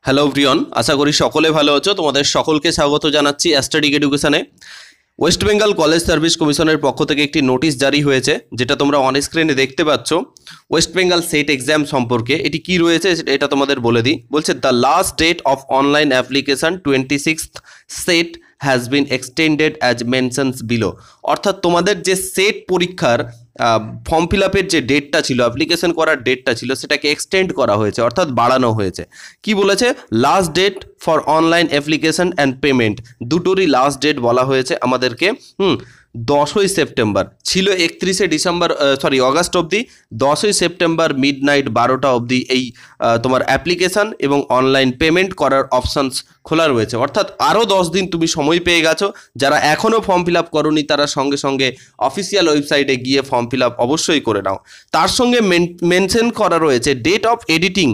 Hello everyone, আশা করি সকলে ভালো আছো। তোমাদের সকলকে স্বাগত জানাচ্ছি অ্যাস্ট্যাটিক এডুকেশনে। ওয়েস্ট বেঙ্গল কলেজ সার্ভিস কমিশনের পক্ষ থেকে একটি নোটিশ জারি হয়েছে, যেটা তোমরা অন স্ক্রিনে দেখতে পাচ্ছ। ওয়েস্ট বেঙ্গল সেট এক্সাম সম্পর্কে এটি কি রয়েছে এটা তোমাদের বলে দিই। বলছে the last date of online application 26th Sept has been extended as mentions below. অর্থাৎ তোমাদের যে সেট পরীক্ষার ফর্ম ফিল আপের যে ডেটটা ছিল, অ্যাপ্লিকেশন করার ডেটটা ছিল, সেটাকে এক্সটেন্ড করা হয়েছে, অর্থাৎ বাড়ানো হয়েছে। কি বলেছে? Last date for online application and payment, দুটোরই লাস্ট ডেট বলা হয়েছে আমাদেরকে। 10ই সেপ্টেম্বর ছিল, 31শে ডিসেম্বর অগাস্ট অবধি। 10ই সেপ্টেম্বর মিড নাইট 12টা অবধি এই তোমার অ্যাপ্লিকেশান এবং অনলাইন পেমেন্ট করার অপশানস খোলা রয়েছে। অর্থাৎ আরও 10 দিন তুমি সময় পেয়ে গেছো। যারা এখনও ফর্ম ফিল আপ করোনি তারা সঙ্গে সঙ্গে অফিসিয়াল ওয়েবসাইটে গিয়ে ফর্ম ফিল আপ অবশ্যই করে নাও। তার সঙ্গে মেনশন করা রয়েছে date of editing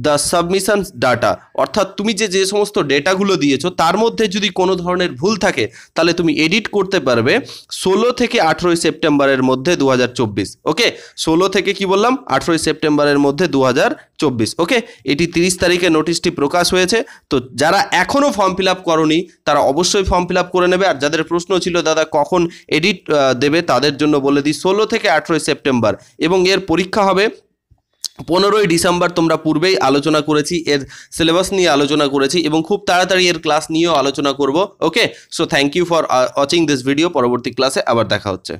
the submissions data, অর্থাৎ তুমি যে সমস্ত ডেটাগুলো দিয়েছো তার মধ্যে যদি কোনো ধরনের ভুল থাকে তাহলে তুমি এডিট করতে পারবে 16 থেকে 18ই সেপ্টেম্বরের মধ্যে 2024। ওকে, 16 থেকে কি বললাম, 18ই সেপ্টেম্বরের মধ্যে 2024। ওকে, এটি 30 তারিখে নোটিশটি প্রকাশ হয়েছে। তো যারা এখনও ফর্ম ফিল আপ করোনি তারা অবশ্যই ফর্ম ফিল আপ করে নেবে। আর যাদের প্রশ্ন ছিল দাদা কখন এডিট দেবে, তাদের জন্য বলে দিই 16 থেকে 18ই সেপ্টেম্বর, এবং এর পরীক্ষা হবে 15ই ডিসেম্বর। তোমরা পূর্বেই আলোচনা করেছি, এর সিলেবাস নিয়ে আলোচনা করেছি, এবং খুব তাড়াতাড়ি এর ক্লাস নিয়েও আলোচনা করব। Okay, so thank you for watching this video. পরবর্তী ক্লাসে আবার দেখা হচ্ছে।